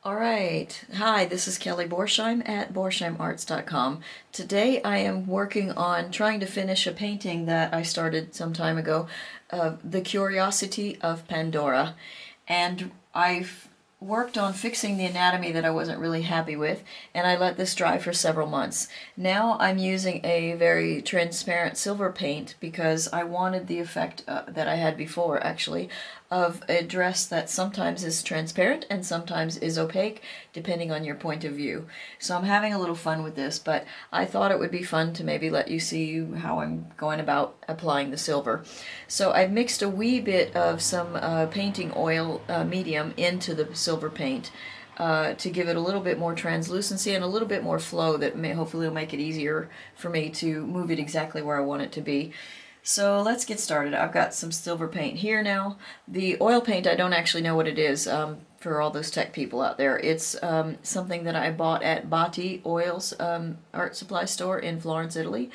All right. Hi, this is Kelly Borsheim at borsheimarts.com. Today I am working on trying to finish a painting that I started some time ago of The Curiosity of Pandora. And I've worked on fixing the anatomy that I wasn't really happy with, and I let this dry for several months. Now I'm using a very transparent silver paint because I wanted the effect that I had before, actually, of a dress that sometimes is transparent and sometimes is opaque, depending on your point of view. So I'm having a little fun with this, but I thought it would be fun to maybe let you see how I'm going about applying the silver. So I've mixed a wee bit of some painting oil medium into the silver paint to give it a little bit more translucency and a little bit more flow that may hopefully will make it easier for me to move it exactly where I want it to be. So let's get started. I've got some silver paint here now. The oil paint, I don't actually know what it is for all those tech people out there. It's something that I bought at Botti Oils art supply store in Florence, Italy.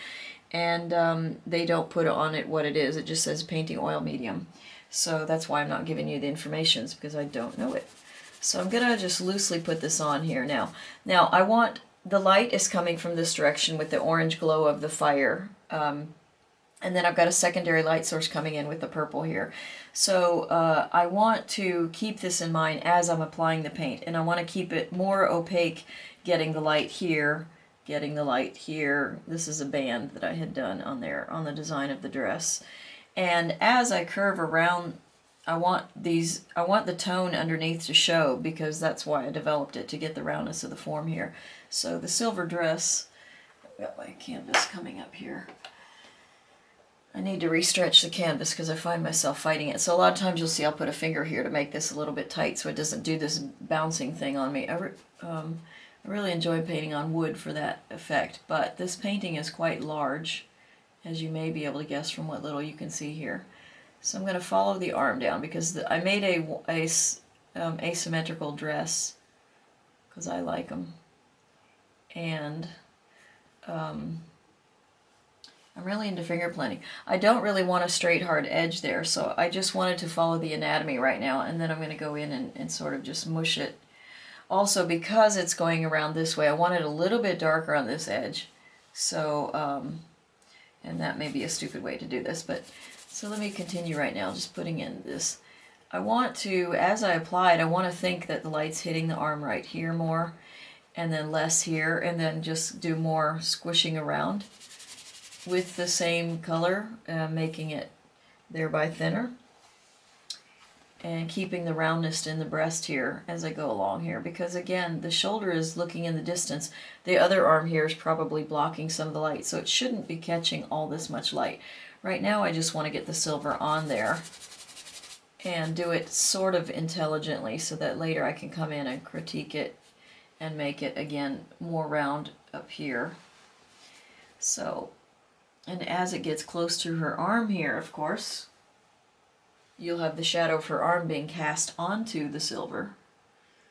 And they don't put on it what it is. It just says painting oil medium. So that's why I'm not giving you the information, because I don't know it. So I'm going to just loosely put this on here now. Now I want, the light is coming from this direction with the orange glow of the fire. And then I've got a secondary light source coming in with the purple here. So I want to keep this in mind as I'm applying the paint. And I want to keep it more opaque, getting the light here, getting the light here. This is a band that I had done on there, on the design of the dress. And as I curve around, I want the tone underneath to show, because that's why I developed it, to get the roundness of the form here. So the silver dress, I've got my canvas coming up here. I need to restretch the canvas because I find myself fighting it. So a lot of times you'll see I'll put a finger here to make this a little bit tight so it doesn't do this bouncing thing on me. I really enjoy painting on wood for that effect, but this painting is quite large, as you may be able to guess from what little you can see here. So I'm going to follow the arm down because I made a asymmetrical dress because I like them. And I'm really into finger planting. I don't really want a straight hard edge there, so I just wanted to follow the anatomy right now, and then I'm going to go in and sort of just mush it. Also, because it's going around this way, I want it a little bit darker on this edge. So, and that may be a stupid way to do this, but so let me continue right now, just putting in this. I want to, as I apply it, I want to think that the light's hitting the arm right here more, and then less here, and then just do more squishing around with the same color, making it thereby thinner, and keeping the roundness in the breast here as I go along here, because again the shoulder is looking in the distance. The other arm here is probably blocking some of the light, so it shouldn't be catching all this much light. Right now I just want to get the silver on there and do it sort of intelligently so that later I can come in and critique it and make it again more round up here. So, and as it gets close to her arm here, of course, you'll have the shadow of her arm being cast onto the silver.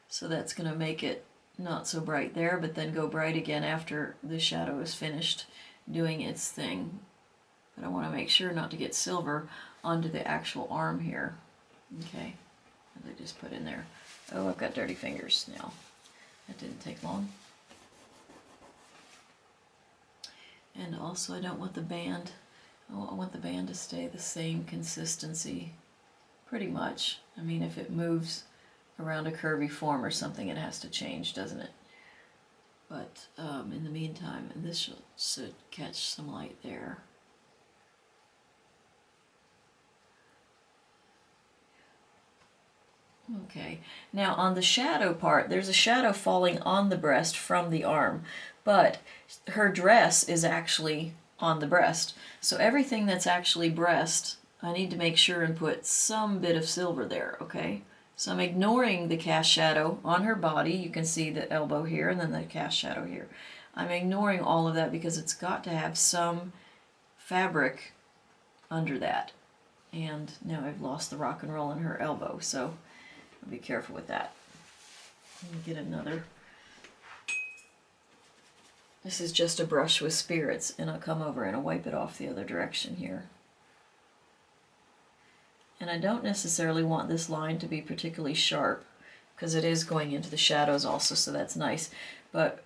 So that's going to make it not so bright there, but then go bright again after the shadow is finished doing its thing. But I want to make sure not to get silver onto the actual arm here. Okay, as I just put in there. Oh, I've got dirty fingers now. That didn't take long. And also I don't want the band, I want the band to stay the same consistency, pretty much. I mean, if it moves around a curvy form or something, it has to change, doesn't it? But in the meantime, and this should catch some light there. Okay, now on the shadow part, there's a shadow falling on the breast from the arm, but her dress is actually on the breast. So everything that's actually breast, I need to make sure and put some bit of silver there, okay? So I'm ignoring the cast shadow on her body. You can see the elbow here and then the cast shadow here. I'm ignoring all of that because it's got to have some fabric under that. And now I've lost the rock and roll in her elbow, so I'll be careful with that. Let me get another. This is just a brush with spirits, and I'll come over and I'll wipe it off the other direction here. And I don't necessarily want this line to be particularly sharp, because it is going into the shadows also, so that's nice. But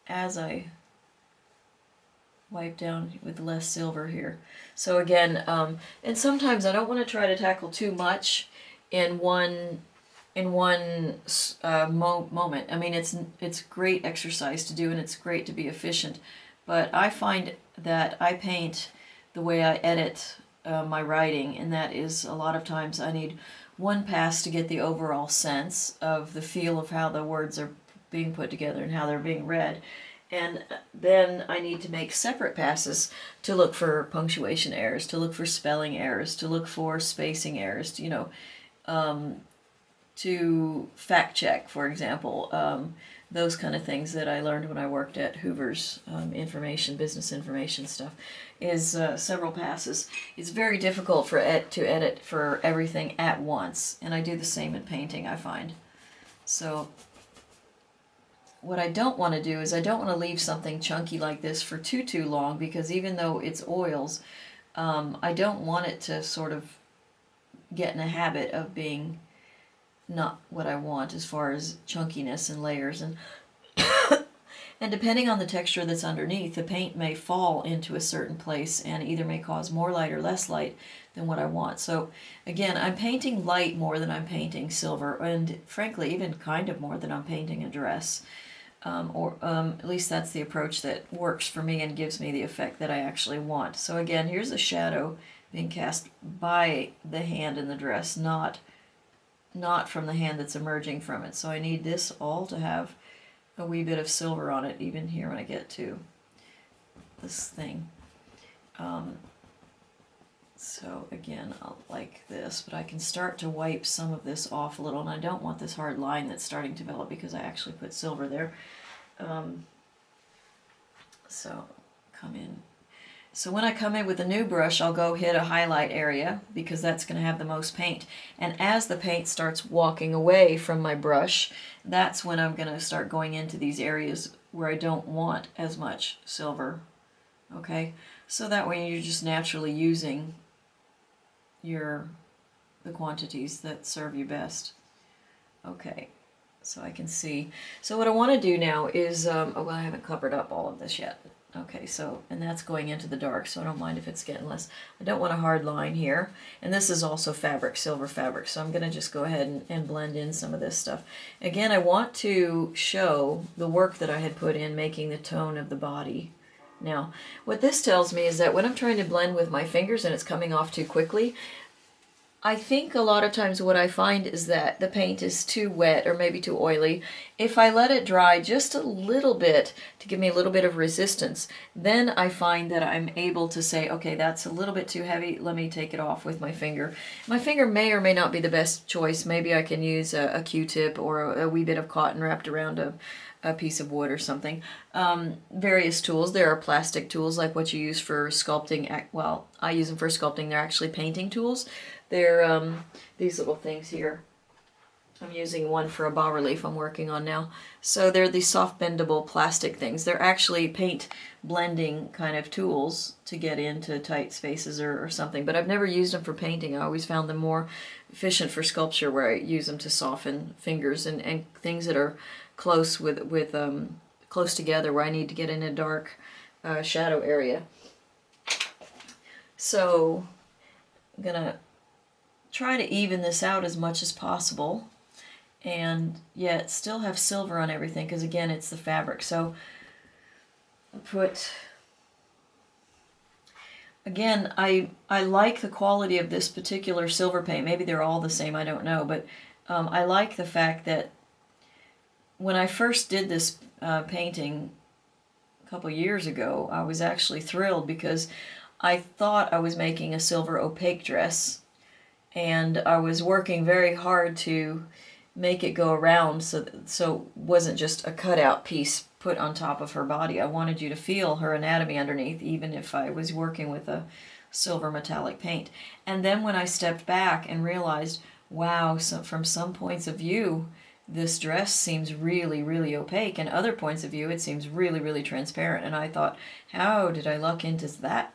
as I wipe down with less silver here. So again, and sometimes I don't want to try to tackle too much in one moment. I mean, it's great exercise to do, and it's great to be efficient, but I find that I paint the way I edit my writing, and that is a lot of times I need one pass to get the overall sense of the feel of how the words are being put together and how they're being read. And then I need to make separate passes to look for punctuation errors, to look for spelling errors, to look for spacing errors, to fact check, for example, those kind of things that I learned when I worked at Hoover's business information stuff, is several passes. It's very difficult to edit for everything at once, and I do the same in painting, I find. So what I don't want to do is I don't want to leave something chunky like this for too long, because even though it's oils, I don't want it to sort of get in a habit of being not what I want as far as chunkiness and layers, and and depending on the texture that's underneath, the paint may fall into a certain place and either may cause more light or less light than what I want. So again, I'm painting light more than I'm painting silver, and frankly even kind of more than I'm painting a dress. At least that's the approach that works for me and gives me the effect that I actually want. So again, here's a shadow being cast by the hand in the dress, not from the hand that's emerging from it. So I need this all to have a wee bit of silver on it, even here when I get to this thing. So again, I'll like this, but I can start to wipe some of this off a little, and I don't want this hard line that's starting to develop because I actually put silver there. So come in. So when I come in with a new brush, I'll go hit a highlight area because that's going to have the most paint. And as the paint starts walking away from my brush, that's when I'm going to start going into these areas where I don't want as much silver. Okay, so that way you're just naturally using the quantities that serve you best. Okay, so I can see. So what I want to do now is, well, I haven't covered up all of this yet. Okay, so, and that's going into the dark, so I don't mind if it's getting less. I don't want a hard line here. And this is also fabric, silver fabric, so I'm going to just go ahead and blend in some of this stuff. Again, I want to show the work that I had put in making the tone of the body. Now, what this tells me is that when I'm trying to blend with my fingers and it's coming off too quickly, I think a lot of times what I find is that the paint is too wet or maybe too oily. If I let it dry just a little bit to give me a little bit of resistance, then I find that I'm able to say, okay, that's a little bit too heavy, let me take it off with my finger. My finger may or may not be the best choice. Maybe I can use a Q-tip or a wee bit of cotton wrapped around a piece of wood or something. Various tools. There are plastic tools like what you use for sculpting. Well, I use them for sculpting. They're actually painting tools. They're these little things here. I'm using one for a bas-relief I'm working on now. So they're these soft bendable plastic things. They're actually paint blending kind of tools to get into tight spaces or something. But I've never used them for painting. I always found them more efficient for sculpture, where I use them to soften fingers and things that are close close together, where I need to get in a dark shadow area. So I'm gonna try to even this out as much as possible and yet still have silver on everything, because again, it's the fabric. So again, I like the quality of this particular silver paint. Maybe they're all the same, I don't know, but I like the fact that when I first did this painting a couple years ago, I was actually thrilled because I thought I was making a silver opaque dress, and I was working very hard to make it go around so it wasn't just a cutout piece put on top of her body. I wanted you to feel her anatomy underneath, even if I was working with a silver metallic paint. And then when I stepped back and realized, wow, so from some points of view, this dress seems really, really opaque, and other points of view it seems really, really transparent. And I thought, how did I luck into that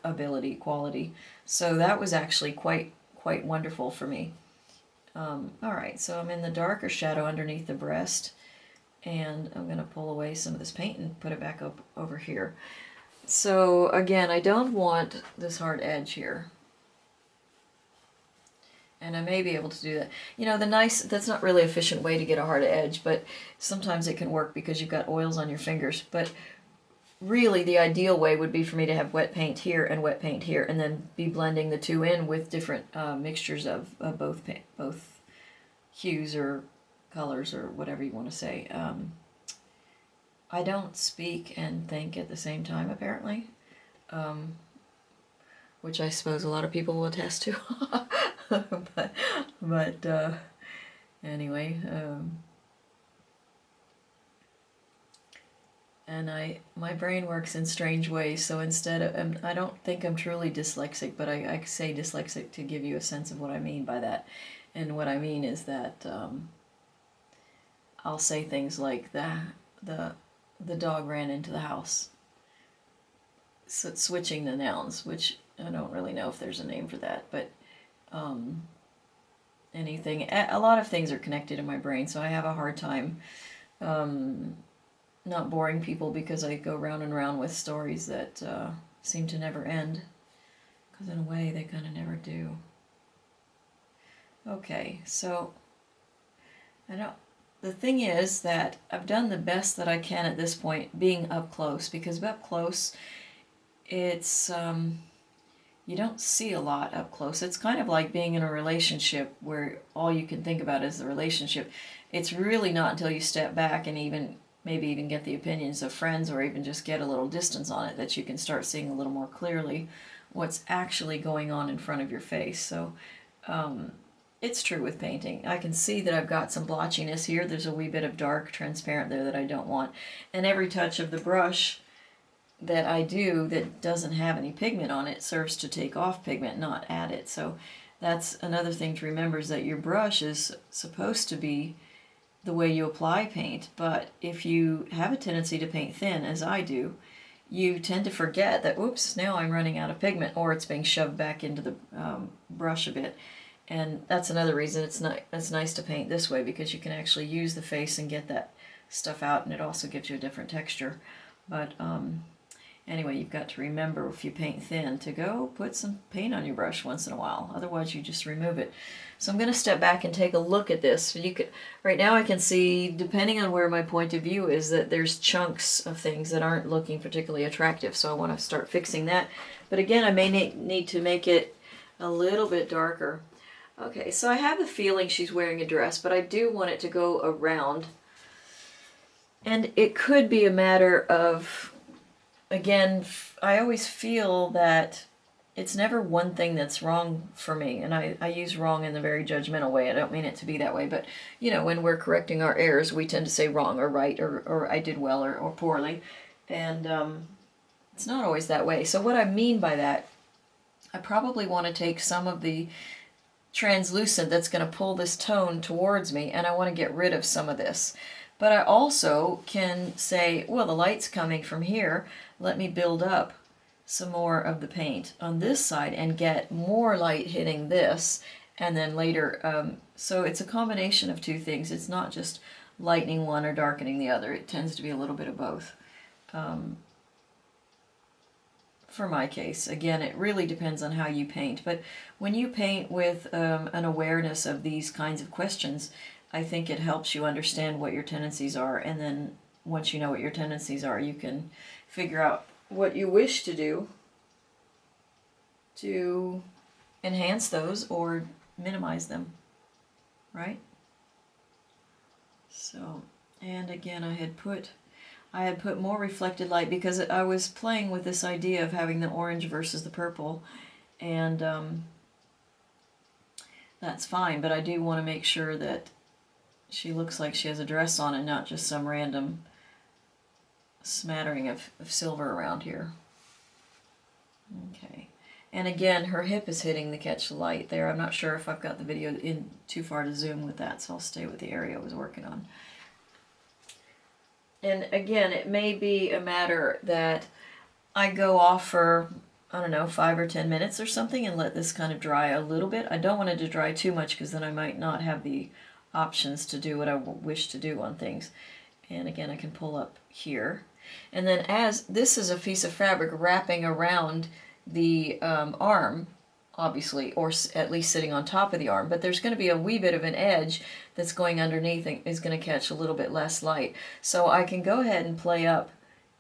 quality? So that was actually quite wonderful for me. Alright, so I'm in the darker shadow underneath the breast, and I'm going to pull away some of this paint and put it back up over here. So again, I don't want this hard edge here. And I may be able to do that. You know, that's not really an efficient way to get a hard edge, but sometimes it can work because you've got oils on your fingers. But really, the ideal way would be for me to have wet paint here and wet paint here, and then be blending the two in with different mixtures of both hues or colors or whatever you want to say. I don't speak and think at the same time, apparently. Which I suppose a lot of people will attest to. but anyway, and my brain works in strange ways. So instead of, I don't think I'm truly dyslexic, but I say dyslexic to give you a sense of what I mean by that. And what I mean is that I'll say things like the dog ran into the house. So switching the nouns, which I don't really know if there's a name for that, but a lot of things are connected in my brain, so I have a hard time not boring people because I go round and round with stories that seem to never end, because in a way they kind of never do. Okay, so the thing is that I've done the best that I can at this point being up close, because up close it's you don't see a lot up close. It's kind of like being in a relationship where all you can think about is the relationship. It's really not until you step back and maybe even get the opinions of friends, or even just get a little distance on it, that you can start seeing a little more clearly what's actually going on in front of your face. So it's true with painting. I can see that I've got some blotchiness here. There's a wee bit of dark transparent there that I don't want. And every touch of the brush that I do that doesn't have any pigment on it serves to take off pigment, not add it. So that's another thing to remember, is that your brush is supposed to be the way you apply paint, but if you have a tendency to paint thin, as I do, you tend to forget that, oops, now I'm running out of pigment, or it's being shoved back into the brush a bit. And that's another reason it's nice to paint this way, because you can actually use the face and get that stuff out, and it also gives you a different texture. But anyway, you've got to remember, if you paint thin, to go put some paint on your brush once in a while. Otherwise, you just remove it. So I'm going to step back and take a look at this. Right now I can see, depending on where my point of view is, that there's chunks of things that aren't looking particularly attractive. So I want to start fixing that. But again, I may need to make it a little bit darker. Okay, so I have the feeling she's wearing a dress, but I do want it to go around. And it could be a matter of, again, I always feel that it's never one thing that's wrong for me, and I use wrong in a very judgmental way. I don't mean it to be that way, but you know, when we're correcting our errors, we tend to say wrong or right, or I did well or poorly, and it's not always that way. So what I mean by that, I probably want to take some of the translucent that's going to pull this tone towards me, and I want to get rid of some of this. But I also can say, well, the light's coming from here, let me build up some more of the paint on this side and get more light hitting this, and then later, so it's a combination of two things. It's not just lightening one or darkening the other. It tends to be a little bit of both. For my case, again, it really depends on how you paint, but when you paint with an awareness of these kinds of questions, I think it helps you understand what your tendencies are, and then once you know what your tendencies are, you can figure out what you wish to do to enhance those or minimize them, right? So, and again, I had put more reflected light because I was playing with this idea of having the orange versus the purple, and that's fine, but I do want to make sure that she looks like she has a dress on and not just some random smattering of silver around here. Okay, and again, her hip is hitting the catch the light there. I'm not sure if I've got the video in too far to zoom with that, so I'll stay with the area I was working on. And again, it may be a matter that I go off for I don't know, 5 or 10 minutes or something, and let this kind of dry a little bit. I don't want it to dry too much because then I might not have the options to do what I wish to do on things. And again, I can pull up here. And then as this is a piece of fabric wrapping around the arm, obviously, or at least sitting on top of the arm, but there's going to be a wee bit of an edge that's going underneath and is going to catch a little bit less light. So I can go ahead and play up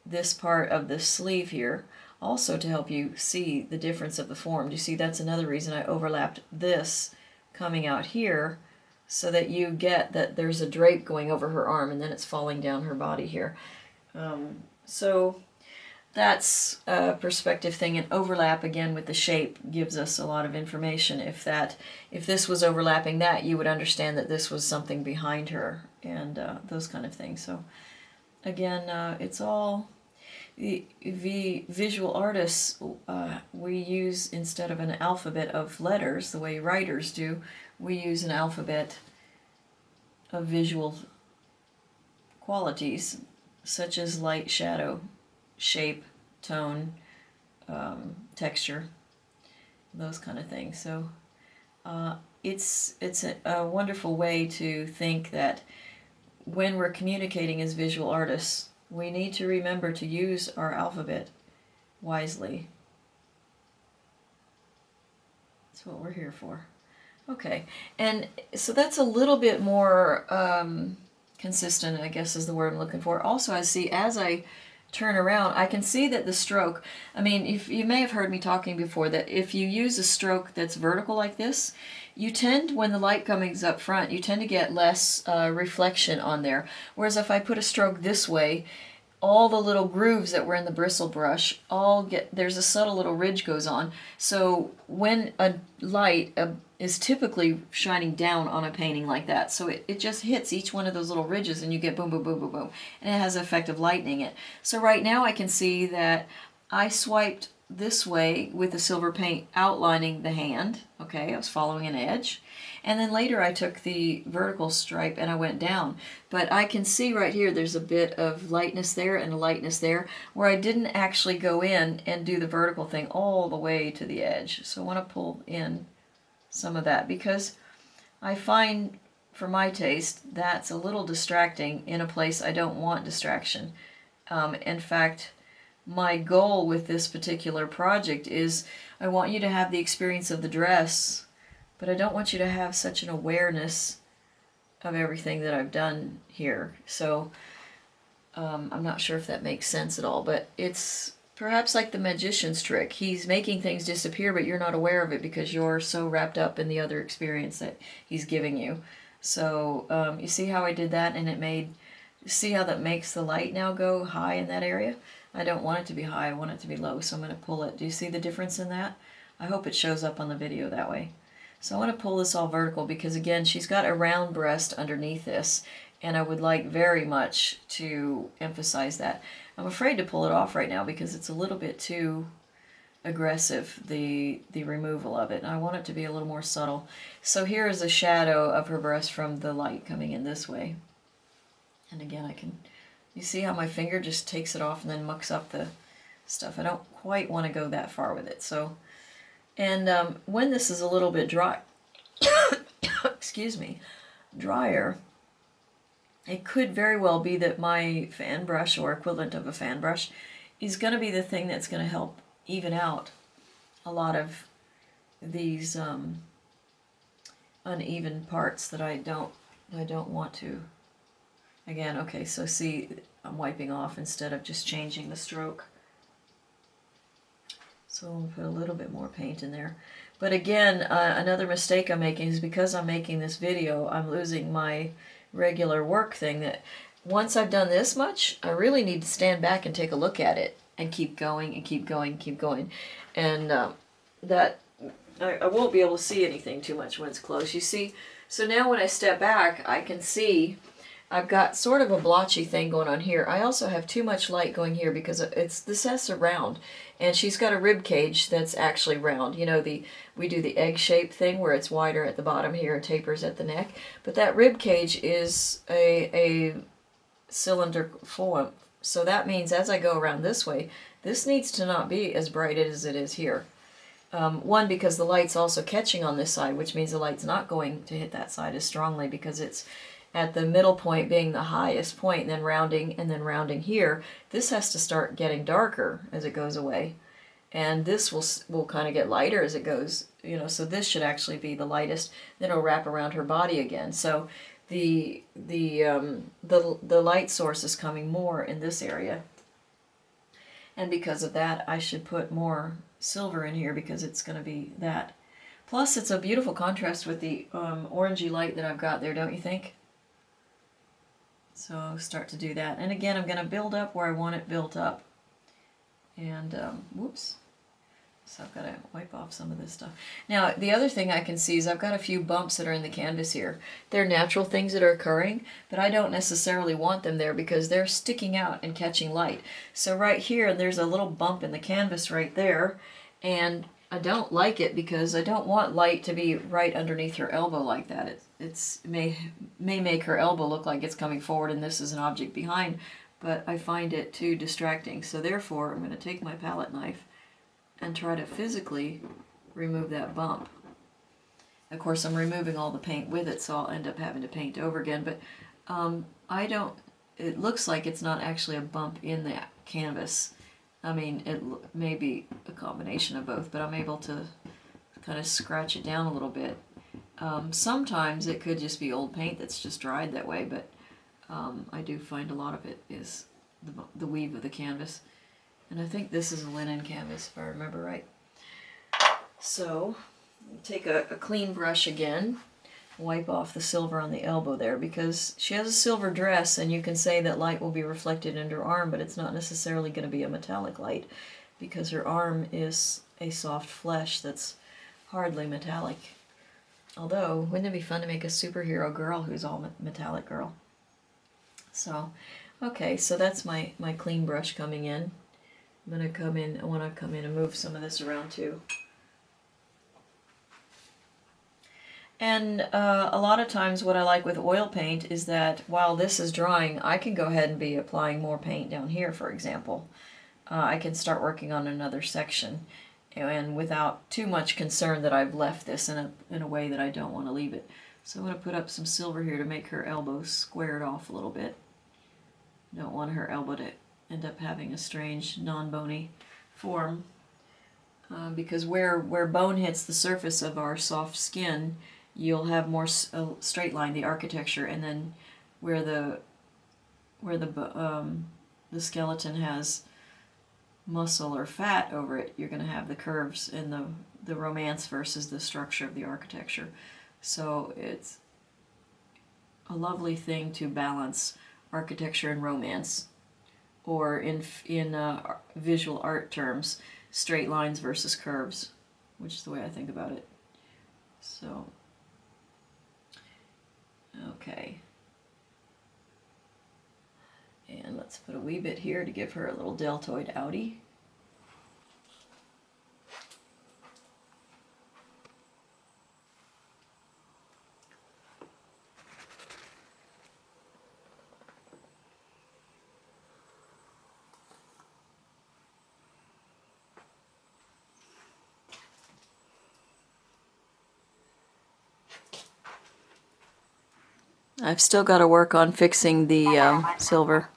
this part of the sleeve here, also to help you see the difference of the form. Do you see that's another reason I overlapped this coming out here, so that you get that there's a drape going over her arm and then it's falling down her body here. So that's a perspective thing, and overlap again with the shape gives us a lot of information. If this was overlapping that, you would understand that this was something behind her, and those kind of things. So again, it's all the visual artists, we use, instead of an alphabet of letters the way writers do, we use an alphabet of visual qualities such as light, shadow, shape, tone, texture, those kind of things. So it's a wonderful way to think that when we're communicating as visual artists, we need to remember to use our alphabet wisely. That's what we're here for. Okay, and so that's a little bit more consistent, I guess is the word I'm looking for. Also, as I turn around, I can see that the stroke, I mean, if you may have heard me talking before, that if you use a stroke that's vertical like this, you tend, when the light comes up front, you tend to get less reflection on there. Whereas if I put a stroke this way, all the little grooves that were in the bristle brush there's a subtle little ridge goes on. So when a light is typically shining down on a painting like that, so it just hits each one of those little ridges and you get boom, boom, boom, boom, boom. And it has the effect of lightening it. So right now I can see that I swiped this way with the silver paint outlining the hand. Okay, I was following an edge. And then later I took the vertical stripe and I went down. But I can see right here there's a bit of lightness there and a lightness there where I didn't actually go in and do the vertical thing all the way to the edge. So I want to pull in some of that because I find, for my taste, that's a little distracting in a place I don't want distraction. In fact, my goal with this particular project is I want you to have the experience of the dress, but I don't want you to have such an awareness of everything that I've done here. So I'm not sure if that makes sense at all, but it's perhaps like the magician's trick. He's making things disappear, but you're not aware of it because you're so wrapped up in the other experience that he's giving you. So you see how I did that, and see how that makes the light now go high in that area? I don't want it to be high, I want it to be low, so I'm going to pull it. Do you see the difference in that? I hope it shows up on the video that way. So I want to pull this all vertical because, again, she's got a round breast underneath this, and I would like very much to emphasize that. I'm afraid to pull it off right now because it's a little bit too aggressive, the removal of it. I want it to be a little more subtle. So here is a shadow of her breast from the light coming in this way. And again, you see how my finger just takes it off and then mucks up the stuff. I don't quite want to go that far with it. So, and when this is a little bit dry, excuse me, drier, it could very well be that my fan brush, or equivalent of a fan brush, is going to be the thing that's going to help even out a lot of these uneven parts that I don't want to. Again, okay, so see, I'm wiping off instead of just changing the stroke. So I'll put a little bit more paint in there. But again, another mistake I'm making is because I'm making this video, I'm losing my regular work thing, that once I've done this much, I really need to stand back and take a look at it and keep going and keep going and keep going. And that I won't be able to see anything too much when it's close. You see, so now when I step back, I can see I've got sort of a blotchy thing going on here. I also have too much light going here because this has a round, and she's got a rib cage that's actually round. You know, we do the egg shape thing where it's wider at the bottom here and tapers at the neck, but that rib cage is a cylinder So that means as I go around this way, this needs to not be as bright as it is here. One, because the light's also catching on this side, which means the light's not going to hit that side as strongly because it's at the middle point being the highest point, and then rounding here. This has to start getting darker as it goes away. And this will kind of get lighter as it goes, you know, so this should actually be the lightest. Then it'll wrap around her body again. So the light source is coming more in this area. And because of that, I should put more silver in here because it's going to be that. Plus, it's a beautiful contrast with the orangey light that I've got there, don't you think? So I'll start to do that. And again, I'm going to build up where I want it built up. And, whoops. So I've got to wipe off some of this stuff. Now, the other thing I can see is I've got a few bumps that are in the canvas here. They're natural things that are occurring, but I don't necessarily want them there because they're sticking out and catching light. So right here, there's a little bump in the canvas right there, and I don't like it because I don't want light to be right underneath her elbow like that. It may make her elbow look like it's coming forward and this is an object behind, but I find it too distracting. So therefore, I'm going to take my palette knife and try to physically remove that bump. Of course, I'm removing all the paint with it, so I'll end up having to paint over again, but it looks like it's not actually a bump in the canvas. I mean, it may be a combination of both, but I'm able to kind of scratch it down a little bit. Sometimes it could just be old paint that's just dried that way, but I do find a lot of it is the weave of the canvas. And I think this is a linen canvas, if I remember right. So, take a clean brush again, wipe off the silver on the elbow there, because she has a silver dress, and you can say that light will be reflected in her arm, but it's not necessarily going to be a metallic light, because her arm is a soft flesh that's hardly metallic. Although, wouldn't it be fun to make a superhero girl who's all metallic girl? So, okay, so that's my clean brush coming in. I'm going to come in, I want to come in and move some of this around too. And a lot of times what I like with oil paint is that while this is drying, I can go ahead and be applying more paint down here, for example. I can start working on another section, and without too much concern that I've left this in a way that I don't want to leave it. So I'm going to put up some silver here to make her elbow squared off a little bit. Don't want her elbow to end up having a strange non-bony form, because where bone hits the surface of our soft skin, you'll have more straight line, the architecture, and then where the skeleton has muscle or fat over it, you're going to have the curves in the romance versus the structure of the architecture. So it's a lovely thing to balance architecture and romance, or in visual art terms, straight lines versus curves, which is the way I think about it. So, okay. And let's put a wee bit here to give her a little deltoid outie. I've still got to work on fixing the silver.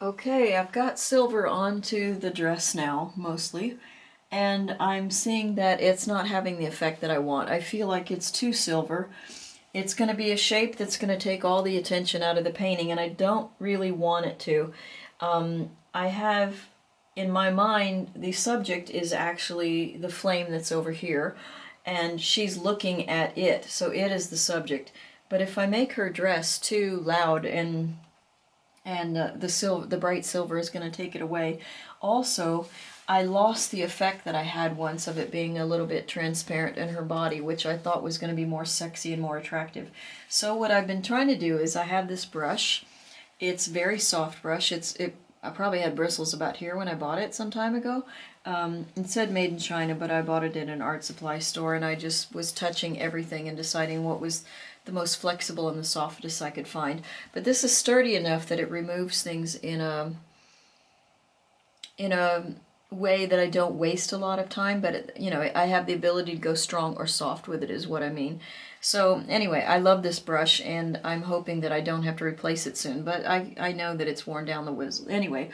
Okay, I've got silver onto the dress now, mostly, and I'm seeing that it's not having the effect that I want. I feel like it's too silver. It's going to be a shape that's going to take all the attention out of the painting, and I don't really want it to. I have, in my mind, the subject is actually the flame that's over here, and she's looking at it, so it is the subject. But if I make her dress too loud and the bright silver is going to take it away. Also, I lost the effect that I had once of it being a little bit transparent in her body, which I thought was going to be more sexy and more attractive. So what I've been trying to do is I have this brush. It's very soft brush. I probably had bristles about here when I bought it some time ago, It said made in China, but I bought it in an art supply store, and I just was touching everything and deciding what was the most flexible and the softest I could find. But this is sturdy enough that it removes things in a way that I don't waste a lot of time, but I have the ability to go strong or soft with it is what I mean. So anyway, I love this brush, and I'm hoping that I don't have to replace it soon, but I know that it's worn down the whiz. Anyway,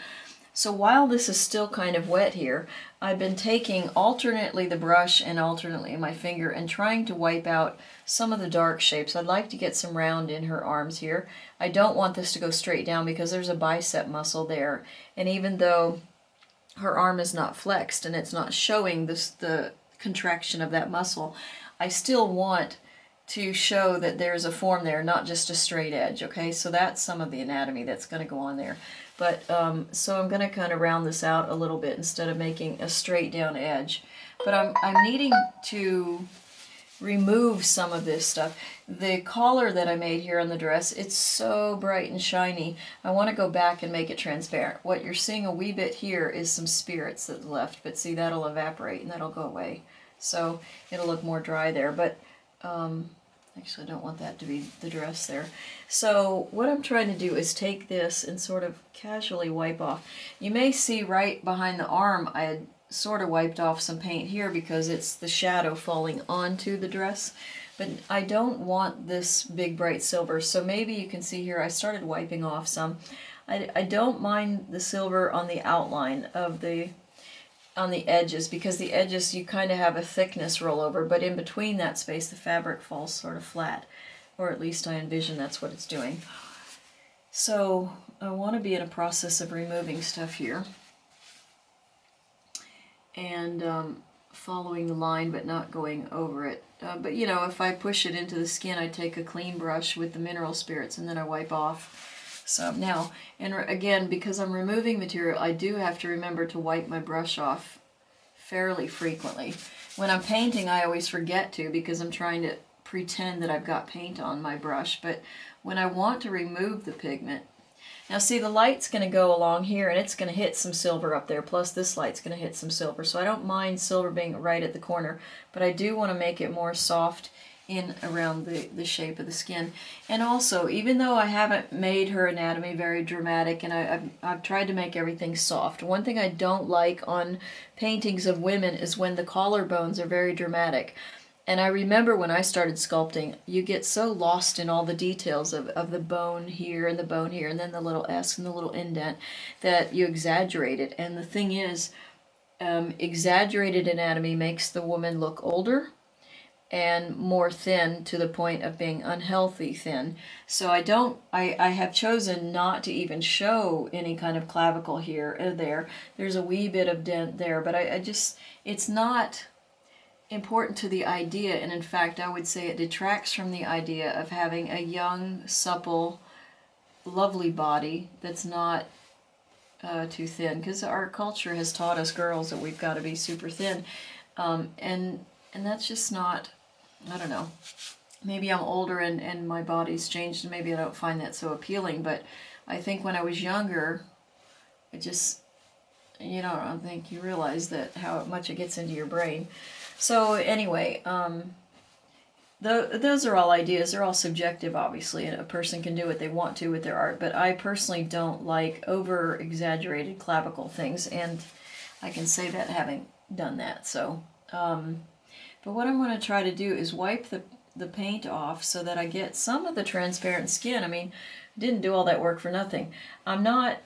so while this is still kind of wet here, I've been taking alternately the brush and alternately my finger and trying to wipe out some of the dark shapes. I'd like to get some round in her arms here. I don't want this to go straight down because there's a bicep muscle there, and even though her arm is not flexed and it's not showing the contraction of that muscle, I still want to show that there's a form there, not just a straight edge, okay? So that's some of the anatomy that's going to go on there. But, so I'm going to kind of round this out a little bit instead of making a straight down edge. But I'm needing to remove some of this stuff. The collar that I made here on the dress, it's so bright and shiny. I want to go back and make it transparent. What you're seeing a wee bit here is some spirits that's left, but see, that'll evaporate and that'll go away. So it'll look more dry there, but actually I don't want that to be the dress there. So what I'm trying to do is take this and sort of casually wipe off. You may see right behind the arm I had sort of wiped off some paint here because it's the shadow falling onto the dress, but I don't want this big bright silver, so maybe you can see here I started wiping off some. I don't mind the silver on the outline of on the edges, because the edges you kind of have a thickness roll over, but in between that space the fabric falls sort of flat, or at least I envision that's what it's doing. So I want to be in a process of removing stuff here and following the line but not going over it. But if I push it into the skin, I take a clean brush with the mineral spirits and then I wipe off some. Now, and again, because I'm removing material, I do have to remember to wipe my brush off fairly frequently. When I'm painting, I always forget to because I'm trying to pretend that I've got paint on my brush, but when I want to remove the pigment, now see, the light's going to go along here and it's going to hit some silver up there, plus this light's going to hit some silver. So I don't mind silver being right at the corner, but I do want to make it more soft in around the shape of the skin. And also, even though I haven't made her anatomy very dramatic and I've tried to make everything soft, one thing I don't like on paintings of women is when the collarbones are very dramatic. And I remember when I started sculpting, you get so lost in all the details of the bone here and the bone here and then the little S and the little indent that you exaggerate it. And the thing is, exaggerated anatomy makes the woman look older and more thin to the point of being unhealthy thin. So I have chosen not to even show any kind of clavicle here or there. There's a wee bit of dent there, but it's not important to the idea, and in fact I would say it detracts from the idea of having a young, supple, lovely body that's not too thin, because our culture has taught us girls that we've got to be super thin, and that's just not, I don't know, maybe I'm older and my body's changed and maybe I don't find that so appealing, but I think when I was younger, it just, I don't think you realize that how much it gets into your brain. So anyway, those are all ideas. They're all subjective, obviously, and a person can do what they want to with their art, but I personally don't like over-exaggerated clavicle things, and I can say that having done that. So, but what I'm going to try to do is wipe the paint off so that I get some of the transparent skin. I mean, I didn't do all that work for nothing. I'm not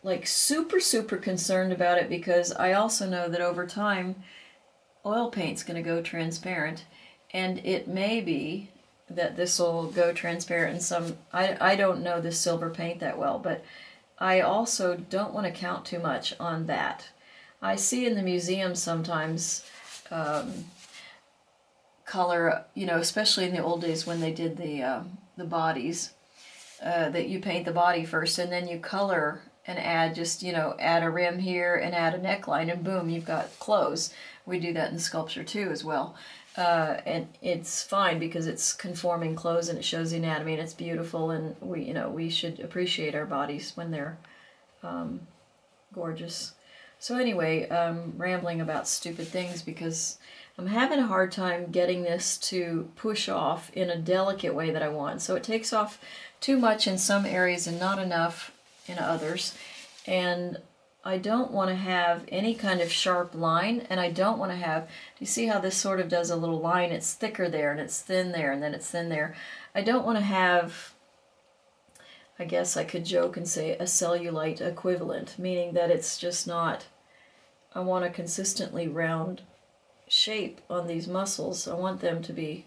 like super concerned about it because I also know that over time oil paint's going to go transparent, and it may be that this will go transparent in some, I don't know this silver paint that well, but I also don't want to count too much on that. I see in the museum sometimes color, especially in the old days when they did the bodies, that you paint the body first and then you color and add just, add a rim here and add a neckline and boom, you've got clothes. We do that in sculpture too as well. And it's fine because it's conforming clothes and it shows the anatomy and it's beautiful, and we should appreciate our bodies when they're gorgeous. So anyway, I'm rambling about stupid things because I'm having a hard time getting this to push off in a delicate way that I want. So it takes off too much in some areas and not enough in others. And I don't want to have any kind of sharp line, and I don't want to have, do you see how this sort of does a little line? It's thicker there, and it's thin there, and then it's thin there. I don't want to have, I guess I could joke and say, a cellulite equivalent, meaning that it's just not, I want a consistently round shape on these muscles. I want them to be,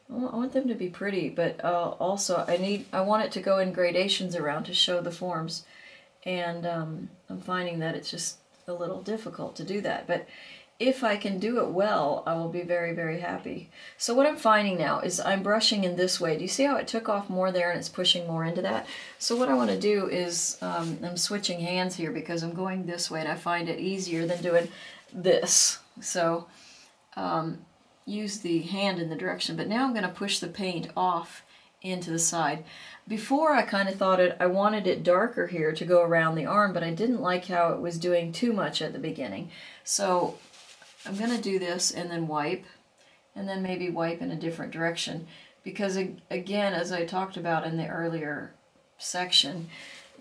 I want them to be pretty, but also I want it to go in gradations around to show the forms. And I'm finding that it's just a little difficult to do that. But if I can do it well, I will be very, very happy. So what I'm finding now is I'm brushing in this way. Do you see how it took off more there and it's pushing more into that? So what I want to do is, I'm switching hands here because I'm going this way and I find it easier than doing this. So use the hand in the direction. But now I'm going to push the paint off into the side. Before I kind of thought I wanted it darker here to go around the arm, but I didn't like how it was doing too much at the beginning. So I'm going to do this and then wipe, and then maybe wipe in a different direction. Because again, as I talked about in the earlier section,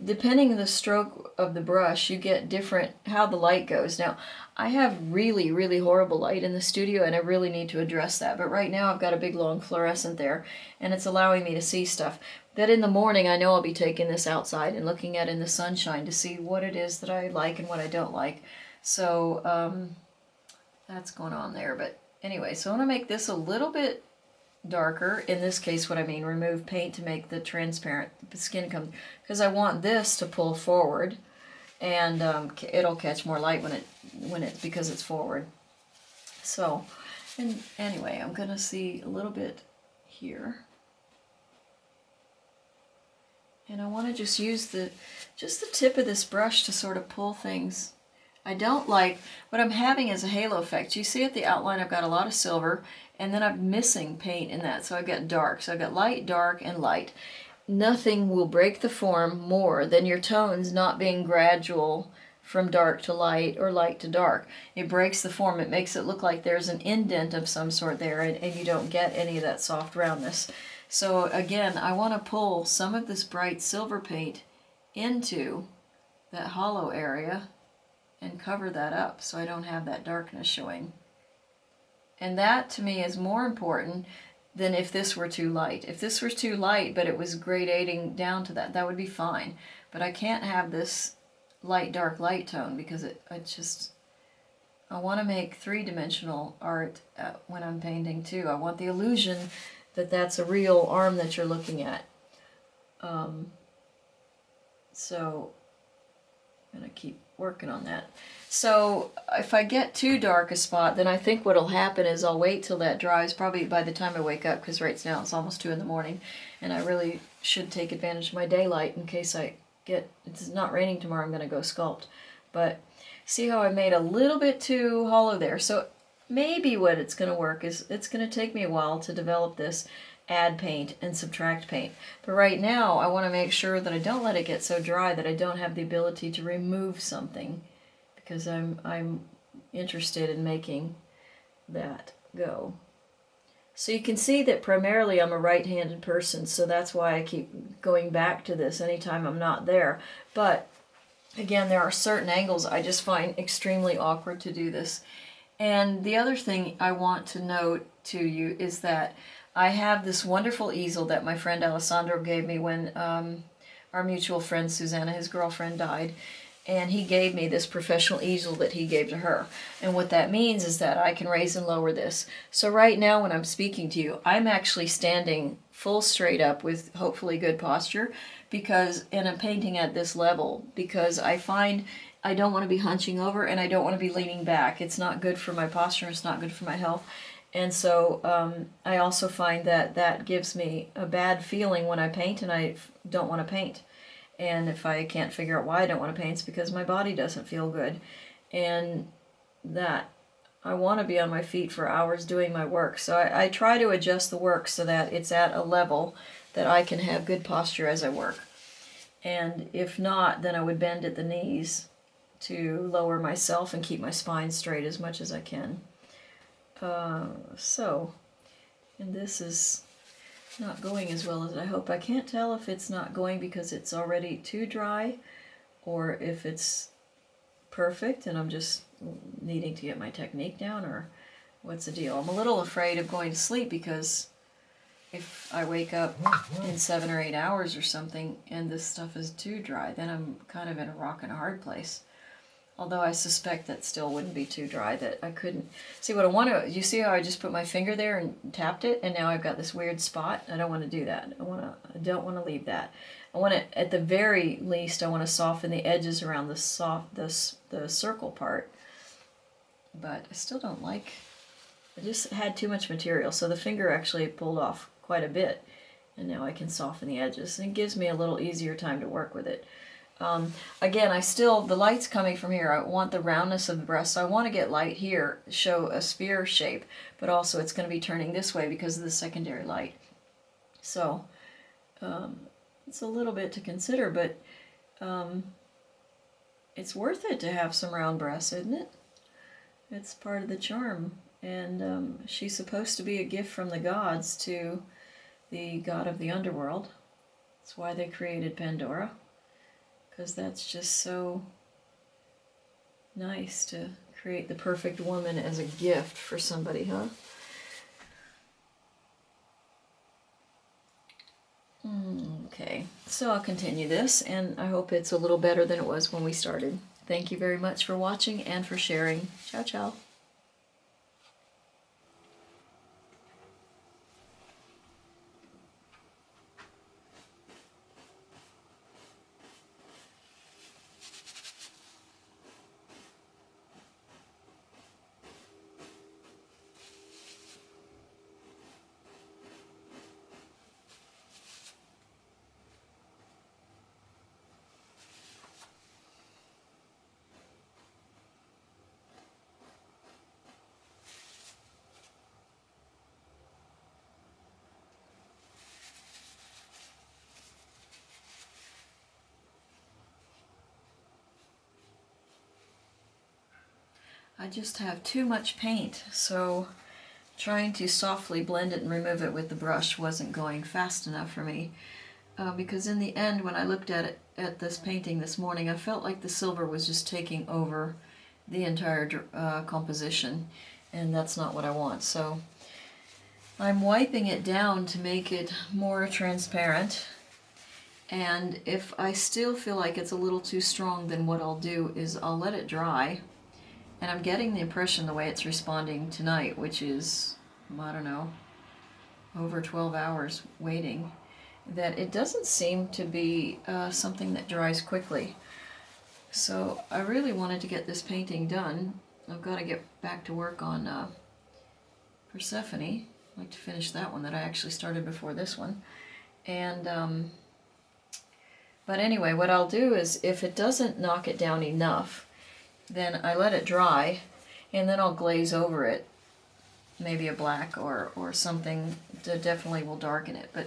depending on the stroke of the brush, you get different, how the light goes. Now, I have really, really horrible light in the studio, and I really need to address that. But right now I've got a big long fluorescent there, and it's allowing me to see stuff. That in the morning I know I'll be taking this outside and looking at in the sunshine to see what it is that I like and what I don't like. So that's going on there. But anyway, so I want to make this a little bit darker. In this case, what I mean, remove paint to make the transparent skin come, because I want this to pull forward, and it'll catch more light when it's because it's forward. So, and anyway, I'm gonna see a little bit here, and I want to just use the tip of this brush to sort of pull things. I don't like, what I'm having is a halo effect. You see at the outline I've got a lot of silver, and then I'm missing paint in that, so I've got dark. So I've got light, dark, and light. Nothing will break the form more than your tones not being gradual from dark to light or light to dark. It breaks the form. It makes it look like there's an indent of some sort there, and you don't get any of that soft roundness. So again, I want to pull some of this bright silver paint into that hollow area and cover that up so I don't have that darkness showing. And that to me is more important than if this were too light. If this was too light but it was gradating down to that, that would be fine. But I can't have this light, dark, light tone because I want to make three-dimensional art when I'm painting too. I want the illusion that that's a real arm that you're looking at. So I'm going to keep working on that. So if I get too dark a spot, then I think what'll happen is I'll wait till that dries, probably by the time I wake up, because right now it's almost 2 in the morning, and I really should take advantage of my daylight in case it's not raining tomorrow. I'm going to go sculpt. But see how I made a little bit too hollow there. So maybe what it's going to work is it's going to take me a while to develop this, add paint and subtract paint. But right now I want to make sure that I don't let it get so dry that I don't have the ability to remove something, because I'm interested in making that go. So you can see that primarily I'm a right-handed person, so that's why I keep going back to this anytime I'm not there. But again, there are certain angles I just find extremely awkward to do this. And the other thing I want to note to you is that I have this wonderful easel that my friend Alessandro gave me when our mutual friend Susanna, his girlfriend, died. And he gave me this professional easel that he gave to her. And what that means is that I can raise and lower this. So right now when I'm speaking to you, I'm actually standing full straight up with hopefully good posture, and I'm painting at this level because I find I don't want to be hunching over and I don't want to be leaning back. It's not good for my posture, it's not good for my health. And so I also find that that gives me a bad feeling when I paint, and I don't want to paint. And if I can't figure out why I don't want to paint, it's because my body doesn't feel good. And that I want to be on my feet for hours doing my work. So I try to adjust the work so that it's at a level that I can have good posture as I work. And if not, then I would bend at the knees to lower myself and keep my spine straight as much as I can. And this is not going as well as I hope. I can't tell if it's not going because it's already too dry or if it's perfect and I'm just needing to get my technique down, or what's the deal. I'm a little afraid of going to sleep because if I wake up in 7 or 8 hours or something and this stuff is too dry, then I'm kind of in a rock and a hard place. Although I suspect that still wouldn't be too dry, that I couldn't... See, what I want to... You see how I just put my finger there and tapped it, and now I've got this weird spot? I don't want to do that. I don't want to leave that. I want to, at the very least, I want to soften the edges around the circle part. But I still don't like... I just had too much material, so the finger actually pulled off quite a bit. And now I can soften the edges. And it gives me a little easier time to work with it. Again, the light's coming from here. I want the roundness of the breast, so I want to get light here, show a sphere shape, but also it's going to be turning this way because of the secondary light. So, it's a little bit to consider, but it's worth it to have some round breasts, isn't it? It's part of the charm, and she's supposed to be a gift from the gods to the god of the underworld. That's why they created Pandora. Because that's just so nice to create the perfect woman as a gift for somebody, huh? Okay, so I'll continue this, and I hope it's a little better than it was when we started. Thank you very much for watching and for sharing. Ciao, ciao. I just have too much paint, so trying to softly blend it and remove it with the brush wasn't going fast enough for me. Because in the end, when I looked at this painting this morning, I felt like the silver was just taking over the entire composition, and that's not what I want. So I'm wiping it down to make it more transparent, and if I still feel like it's a little too strong, then what I'll do is I'll let it dry. And I'm getting the impression the way it's responding tonight, which is, I don't know, over 12 hours waiting, that it doesn't seem to be something that dries quickly. So I really wanted to get this painting done. I've got to get back to work on Persephone. I'd like to finish that one that I actually started before this one. And but anyway, what I'll do is, if it doesn't knock it down enough, then I let it dry, and then I'll glaze over it, maybe a black or something that definitely will darken it, but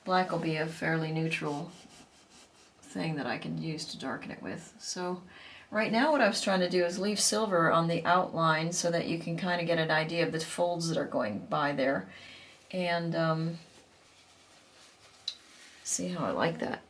black will be a fairly neutral thing that I can use to darken it with. So right now what I was trying to do is leave silver on the outline so that you can kind of get an idea of the folds that are going by there, and see how I like that.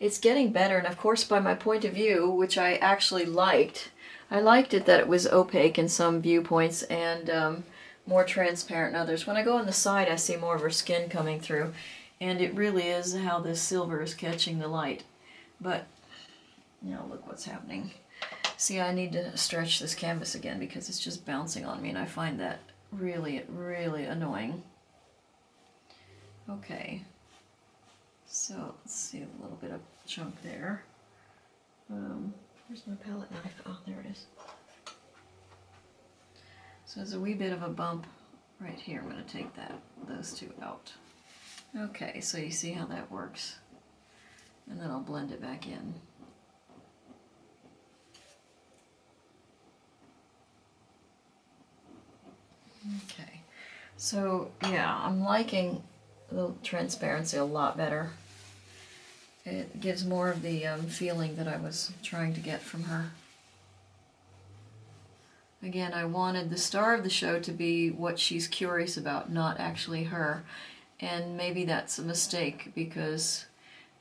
It's getting better, and of course by my point of view, which I actually liked, I liked it that it was opaque in some viewpoints and more transparent in others. When I go on the side, I see more of her skin coming through, and it really is how this silver is catching the light. But, you know, look what's happening. See, I need to stretch this canvas again because it's just bouncing on me, and I find that really, really annoying. Okay. So let's see, a little bit of chunk there. Where's my palette knife? Oh, there it is. So there's a wee bit of a bump right here. I'm going to take those two out. Okay, so you see how that works. And then I'll blend it back in. Okay, so yeah, I'm liking the transparency a lot better. It gives more of the feeling that I was trying to get from her. Again, I wanted the star of the show to be what she's curious about, not actually her. And maybe that's a mistake because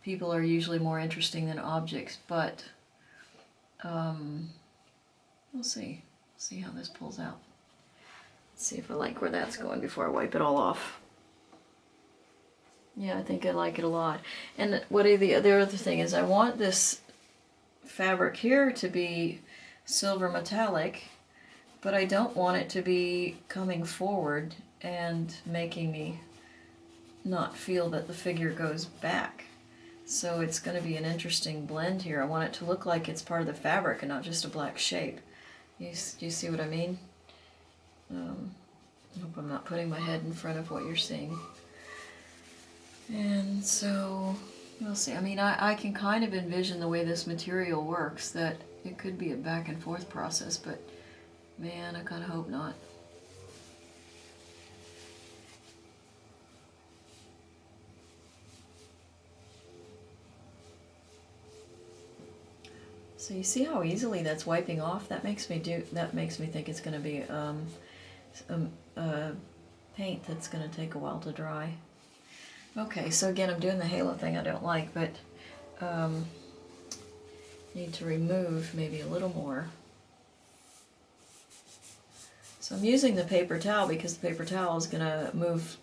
people are usually more interesting than objects, but we'll see. See how this pulls out. Let's see if I like where that's going before I wipe it all off. Yeah, I think I like it a lot. And the other thing is, I want this fabric here to be silver metallic, but I don't want it to be coming forward and making me not feel that the figure goes back. So it's going to be an interesting blend here. I want it to look like it's part of the fabric and not just a black shape. Do you see what I mean? I hope I'm not putting my head in front of what you're seeing. And so, we'll see. I mean, I can kind of envision the way this material works, that it could be a back and forth process, but man, I kind of hope not. So you see how easily that's wiping off? That makes me think it's going to be paint that's going to take a while to dry. Okay, so again, I'm doing the halo thing I don't like, but need to remove maybe a little more. So I'm using the paper towel because the paper towel is going to move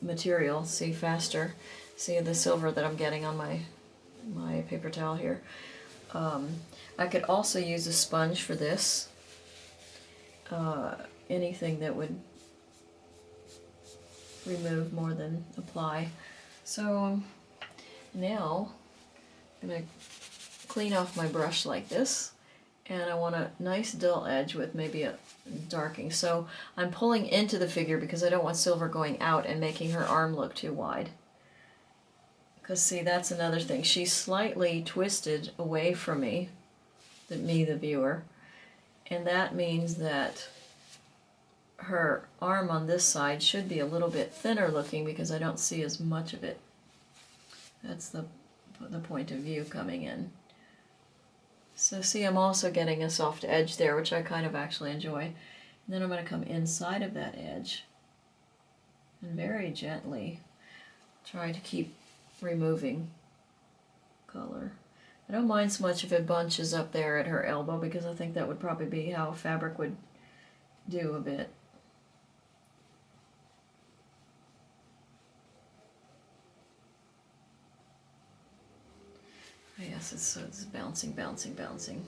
material, see, faster. See the silver that I'm getting on my paper towel here. I could also use a sponge for this. Anything that would remove more than apply. So now I'm going to clean off my brush like this, and I want a nice dull edge with maybe a darking. So I'm pulling into the figure because I don't want silver going out and making her arm look too wide. Because see, that's another thing. She's slightly twisted away from me, the viewer, and that means that her arm on this side should be a little bit thinner looking because I don't see as much of it. That's the point of view coming in. So see, I'm also getting a soft edge there, which I kind of actually enjoy. And then I'm going to come inside of that edge and very gently try to keep removing color. I don't mind so much if it bunches up there at her elbow because I think that would probably be how fabric would do a bit. Yes, it's bouncing, bouncing, bouncing.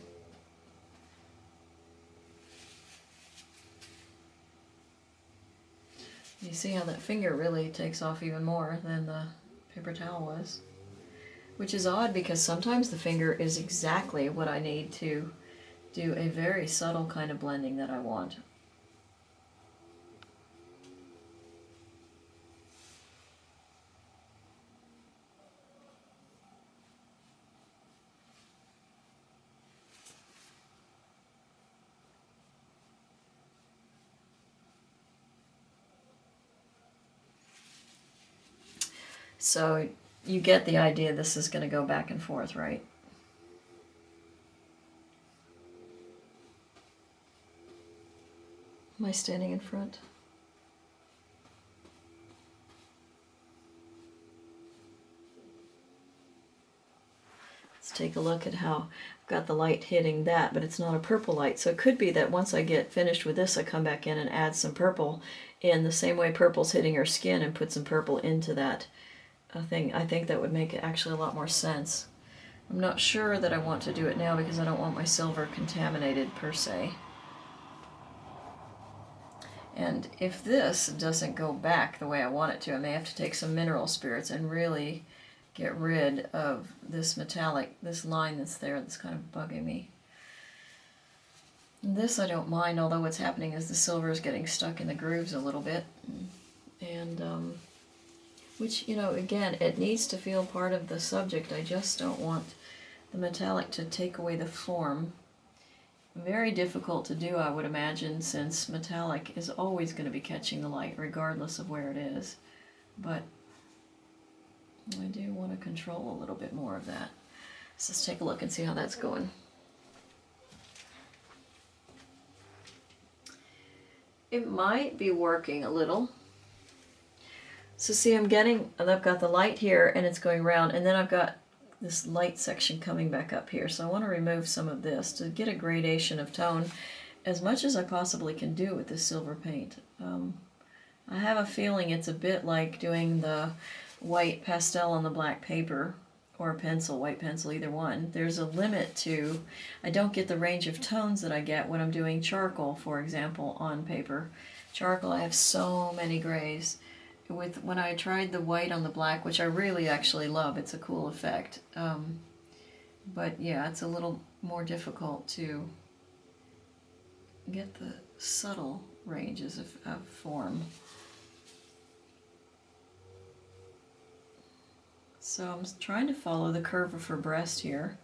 You see how that finger really takes off even more than the paper towel was. Which is odd because sometimes the finger is exactly what I need to do a very subtle kind of blending that I want. So you get the idea this is going to go back and forth, right? Am I standing in front? Let's take a look at how I've got the light hitting that, but it's not a purple light. So it could be that once I get finished with this, I come back in and add some purple in the same way purple's hitting her skin and put some purple into that thing. I think that would make it actually a lot more sense. I'm not sure that I want to do it now because I don't want my silver contaminated per se. And if this doesn't go back the way I want it to, I may have to take some mineral spirits and really get rid of this metallic, this line that's there that's kind of bugging me. And this I don't mind, although what's happening is the silver is getting stuck in the grooves a little bit. And which, you know, again, it needs to feel part of the subject. I just don't want the metallic to take away the form. Very difficult to do, I would imagine, since metallic is always going to be catching the light regardless of where it is. But I do want to control a little bit more of that. So let's take a look and see how that's going. It might be working a little. So see, I've got the light here and it's going around, and then I've got this light section coming back up here. So I want to remove some of this to get a gradation of tone as much as I possibly can do with this silver paint. I have a feeling it's a bit like doing the white pastel on the black paper, or pencil, white pencil, either one. There's a limit to, I don't get the range of tones that I get when I'm doing charcoal, for example, on paper. Charcoal, I have so many grays. When I tried the white on the black, which I really actually love, it's a cool effect. But yeah, it's a little more difficult to get the subtle ranges of form. So I'm trying to follow the curve of her breast here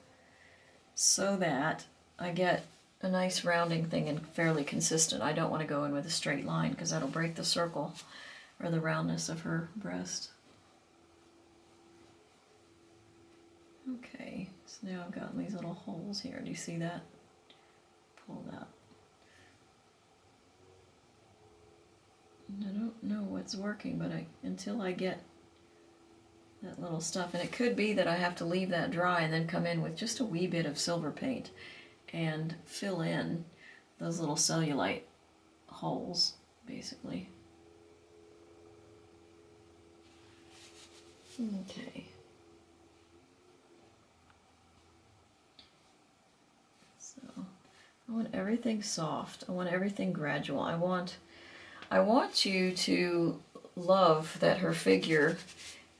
so that I get a nice rounding thing and fairly consistent. I don't want to go in with a straight line because that'll break the circle or the roundness of her breast. Okay, so now I've got these little holes here. Do you see that? Pull that. I don't know what's working, but until I get that little stuff, and it could be that I have to leave that dry and then come in with just a wee bit of silver paint and fill in those little cellulite holes, basically. Okay. So I want everything soft. I want everything gradual. I want you to love that her figure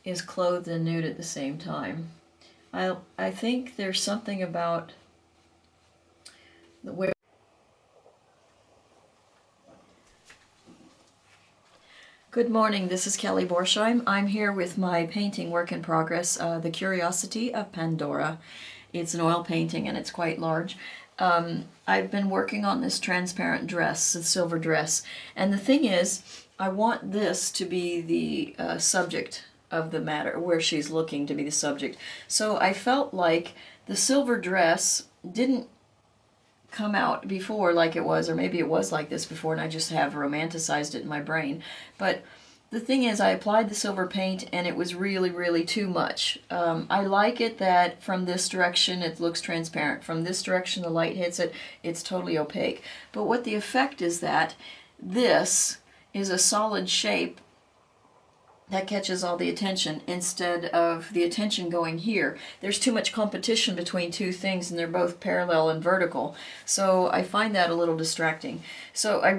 is clothed and nude at the same time. I think there's something about the way. Good morning, this is Kelly Borsheim. I'm here with my painting work in progress, The Curiosity of Pandora. It's an oil painting and it's quite large. I've been working on this transparent dress, the silver dress, and the thing is, I want this to be the subject of the matter, where she's looking to be the subject. So I felt like the silver dress didn't come out before like it was, or maybe it was like this before and I just have romanticized it in my brain. But the thing is, I applied the silver paint and it was really, really too much. I like it that from this direction it looks transparent. From this direction the light hits it, it's totally opaque. But what the effect is that this is a solid shape that catches all the attention instead of the attention going here. There's too much competition between two things and they're both parallel and vertical. So I find that a little distracting. So I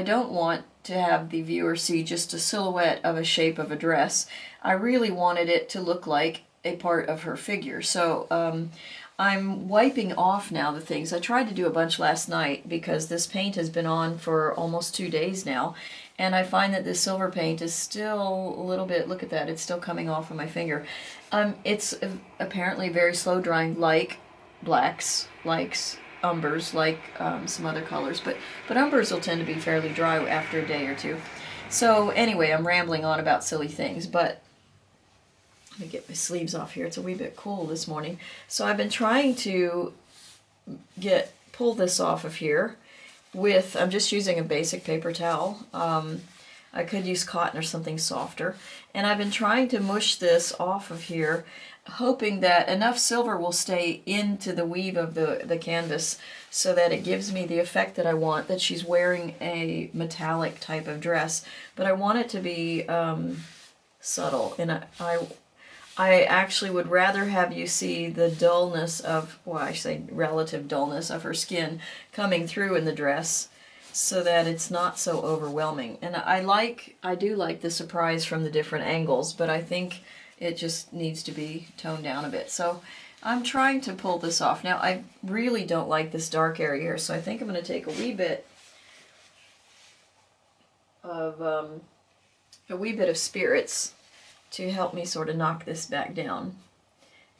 don't want to have the viewer see just a silhouette of a shape of a dress. I really wanted it to look like a part of her figure. So I'm wiping off now the things. I tried to do a bunch last night because this paint has been on for almost 2 days now. And I find that this silver paint is still a little bit, look at that, it's still coming off of my finger. It's apparently very slow drying, like blacks, like umbers, like some other colors. But umbers will tend to be fairly dry after a day or two. So anyway, I'm rambling on about silly things, but let me get my sleeves off here. It's a wee bit cool this morning. So I've been trying to pull this off of here with, I'm just using a basic paper towel. I could use cotton or something softer. And I've been trying to mush this off of here, hoping that enough silver will stay into the weave of the canvas so that it gives me the effect that I want, that she's wearing a metallic type of dress. But I want it to be subtle. And I actually would rather have you see the dullness of, well, I say relative dullness of her skin coming through in the dress so that it's not so overwhelming. And I do like the surprise from the different angles, but I think it just needs to be toned down a bit. So I'm trying to pull this off. Now, I really don't like this dark area here, so I think I'm going to take a wee bit of spirits to help me sort of knock this back down,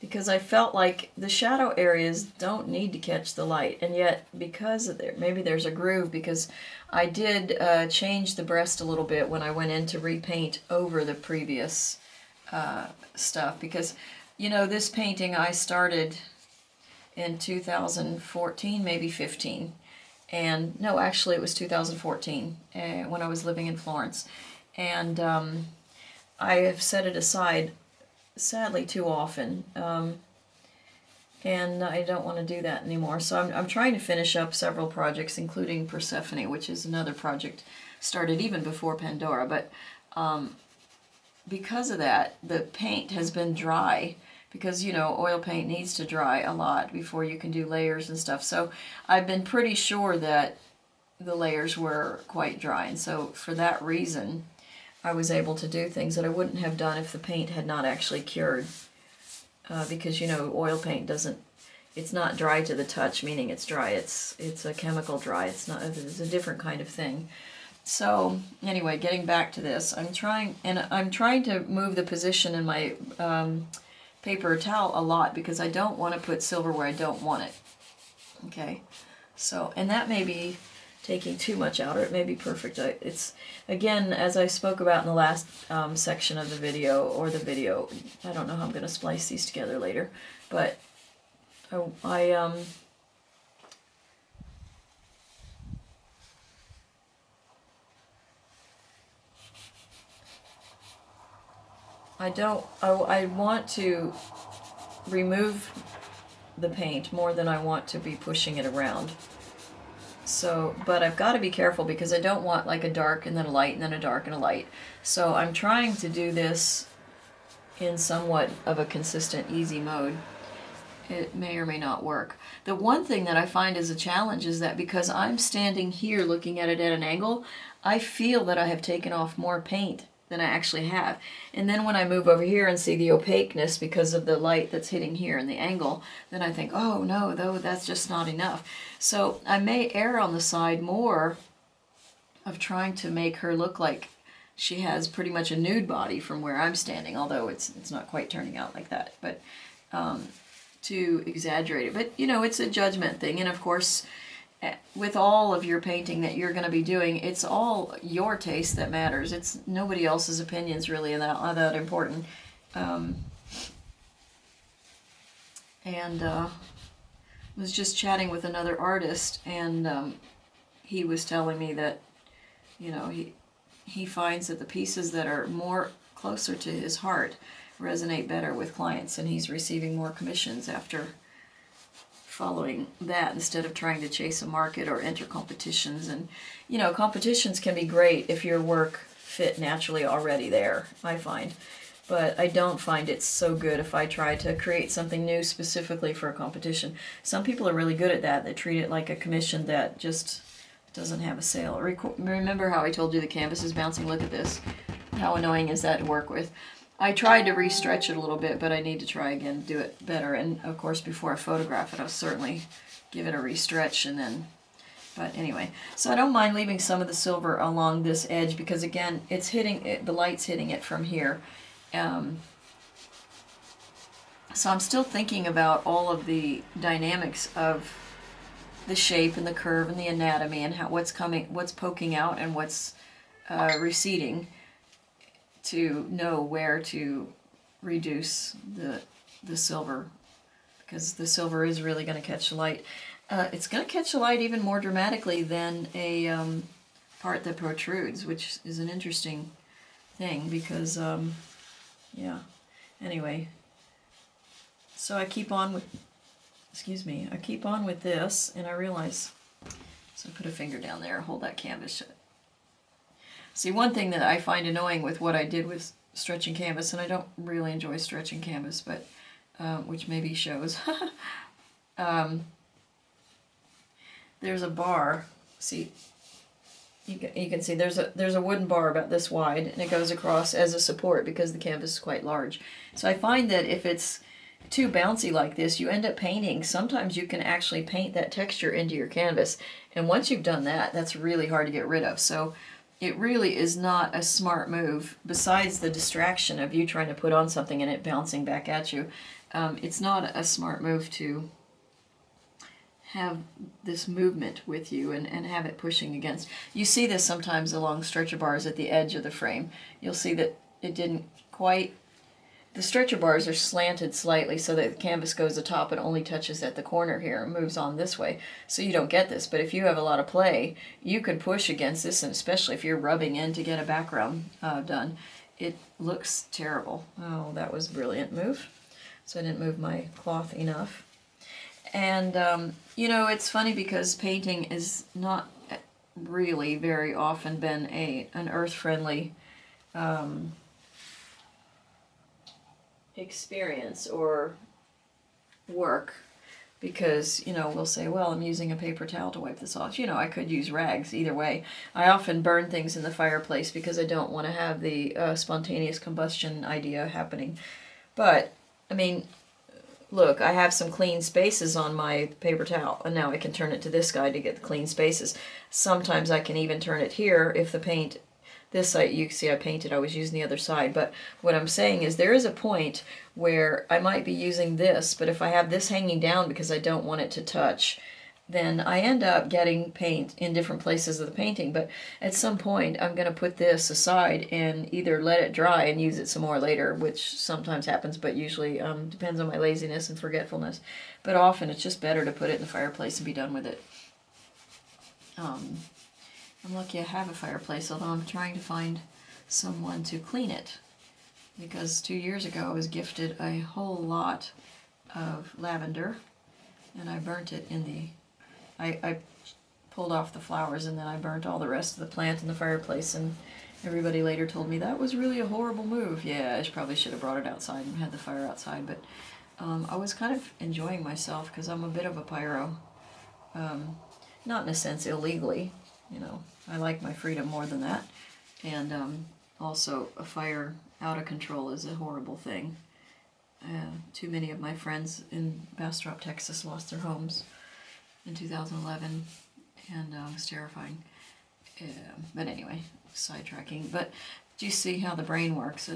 because I felt like the shadow areas don't need to catch the light, and yet because of maybe there's a groove, because I did change the breast a little bit when I went in to repaint over the previous stuff, because you know, this painting I started in 2014, maybe 15. And no, actually it was 2014 when I was living in Florence. And I have set it aside, sadly, too often. And I don't want to do that anymore. So I'm trying to finish up several projects, including Persephone, which is another project started even before Pandora. But because of that, the paint has been dry, because, you know, oil paint needs to dry a lot before you can do layers and stuff. So I've been pretty sure that the layers were quite dry, and so for that reason I was able to do things that I wouldn't have done if the paint had not actually cured. Because, you know, oil paint doesn't, it's not dry to the touch, meaning it's dry, it's a chemical dry, it's a different kind of thing. So anyway, getting back to this, I'm trying to move the position in my paper towel a lot, because I don't want to put silver where I don't want it. Okay, so, and that may be taking too much out, or it may be perfect. It's, again, as I spoke about in the last section of the video, I don't know how I'm going to splice these together later, but I want to remove the paint more than I want to be pushing it around. So, but I've got to be careful, because I don't want like a dark and then a light and then a dark and a light. So I'm trying to do this in somewhat of a consistent, easy mode. It may or may not work. The one thing that I find is a challenge is that because I'm standing here looking at it at an angle, I feel that I have taken off more paint than I actually have. And then when I move over here and see the opaqueness because of the light that's hitting here and the angle, then I think, oh no, though, that's just not enough. So I may err on the side more of trying to make her look like she has pretty much a nude body from where I'm standing, although it's not quite turning out like that, but to exaggerate it. But, you know, it's a judgment thing, and of course, with all of your painting that you're going to be doing, it's all your taste that matters. It's nobody else's opinions really that important. Was just chatting with another artist, and he was telling me that, you know, he finds that the pieces that are more closer to his heart resonate better with clients, and he's receiving more commissions after following that, instead of trying to chase a market or enter competitions. And, you know, competitions can be great if your work fit naturally already there, I find. But I don't find it so good if I try to create something new specifically for a competition. Some people are really good at that. They treat it like a commission that just doesn't have a sale. Remember how I told you the canvas is bouncing? Look at this. How annoying is that to work with? I tried to re-stretch it a little bit, but I need to try again to do it better. And of course, before I photograph it, I'll certainly give it a re-stretch and then. But anyway, so I don't mind leaving some of the silver along this edge, because again, it's hitting it, the light's hitting it from here. So I'm still thinking about all of the dynamics of the shape and the curve and the anatomy, and how what's poking out and what's receding, to know where to reduce the silver, because the silver is really going to catch the light. It's going to catch the light even more dramatically than a part that protrudes, which is an interesting thing, because yeah, anyway, so I keep on with, I keep on with this, and I realize, so I put a finger down there, hold that canvas shut. See, one thing that I find annoying with what I did with stretching canvas, and I don't really enjoy stretching canvas, but which maybe shows, there's a bar, see, you can see there's a wooden bar about this wide, and it goes across as a support because the canvas is quite large. So I find that if it's too bouncy like this, you end up painting. Sometimes you can actually paint that texture into your canvas, and once you've done that, that's really hard to get rid of. So it really is not a smart move, besides the distraction of you trying to put on something and it bouncing back at you. It's not a smart move to have this movement with you and have it pushing against. You see this sometimes along stretcher bars at the edge of the frame. You'll see that it didn't quite the stretcher bars are slanted slightly so that the canvas goes to the top and only touches at the corner here and moves on this way. So you don't get this, but if you have a lot of play, you can push against this, and especially if you're rubbing in to get a background done, it looks terrible. Oh, that was a brilliant move. So I didn't move my cloth enough. And, you know, it's funny because painting is not really very often been an earth-friendly experience or work, because, you know, we'll say, well, I'm using a paper towel to wipe this off. You know, I could use rags either way. I often burn things in the fireplace because I don't want to have the spontaneous combustion idea happening. But, I mean, look, I have some clean spaces on my paper towel, and now I can turn it to this guy to get the clean spaces. Sometimes I can even turn it here if the paint, this side, you can see I painted, I was using the other side. But what I'm saying is there is a point where I might be using this, but if I have this hanging down because I don't want it to touch, then I end up getting paint in different places of the painting. But at some point I'm going to put this aside and either let it dry and use it some more later, which sometimes happens, but usually depends on my laziness and forgetfulness. But often it's just better to put it in the fireplace and be done with it. I'm lucky I have a fireplace, although I'm trying to find someone to clean it, because 2 years ago I was gifted a whole lot of lavender and I burnt it in the I pulled off the flowers and then I burnt all the rest of the plant in the fireplace, and everybody later told me that was really a horrible move. Yeah, I probably should have brought it outside and had the fire outside, but I was kind of enjoying myself because I'm a bit of a pyro. Not in a sense illegally, you know, I like my freedom more than that. And also a fire out of control is a horrible thing. Too many of my friends in Bastrop, Texas lost their homes in 2011, and it was terrifying. But anyway, sidetracking. But do you see how the brain works?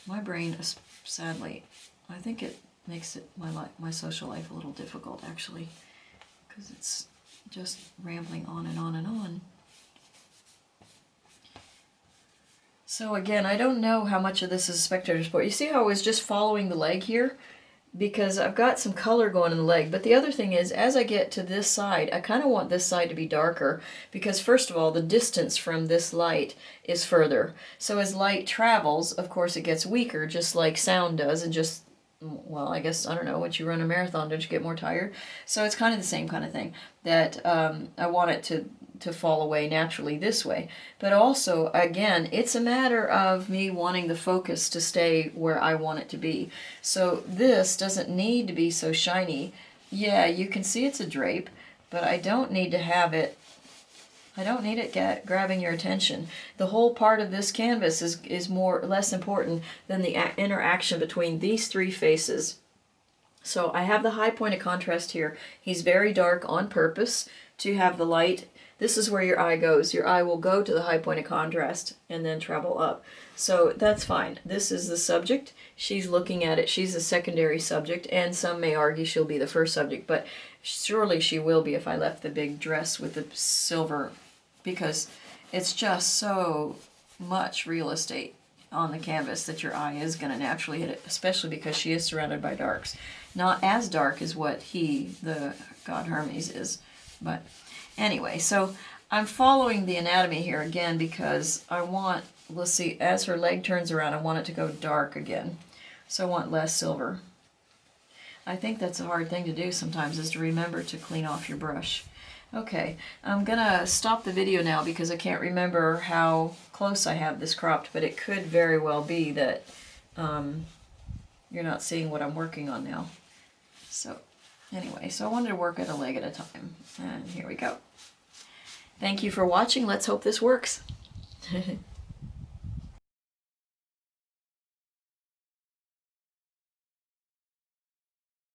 My brain, sadly, I think it makes my social life a little difficult, actually, because it's just rambling on and on and on. So again, I don't know how much of this is spectator sport. You see how I was just following the leg here? Because I've got some color going in the leg. But the other thing is, as I get to this side, I kind of want this side to be darker, because first of all, the distance from this light is further. So as light travels, of course, it gets weaker, just like sound does, and just, well, I guess, I don't know, once you run a marathon, don't you get more tired? So it's kind of the same kind of thing, that I want it to fall away naturally this way. But also, again, it's a matter of me wanting the focus to stay where I want it to be. So this doesn't need to be so shiny. Yeah, you can see it's a drape, but I don't need to have it, I don't need it grabbing your attention. The whole part of this canvas is less important than the interaction between these three faces. So I have the high point of contrast here. He's very dark on purpose to have the light. This is where your eye goes. Your eye will go to the high point of contrast and then travel up. So that's fine. This is the subject. She's looking at it. She's a secondary subject, and some may argue she'll be the first subject, but surely she will be if I left the big dress with the silver, because it's just so much real estate on the canvas that your eye is going to naturally hit it, especially because she is surrounded by darks. Not as dark as what the god Hermes, is, but anyway, so I'm following the anatomy here again because I want, let's see, as her leg turns around, I want it to go dark again. So I want less silver. I think that's a hard thing to do sometimes, is to remember to clean off your brush. Okay, I'm gonna stop the video now because I can't remember how close I have this cropped, but it could very well be that you're not seeing what I'm working on now. So anyway, so I wanted to work at a leg at a time, and here we go. Thank you for watching. Let's hope this works.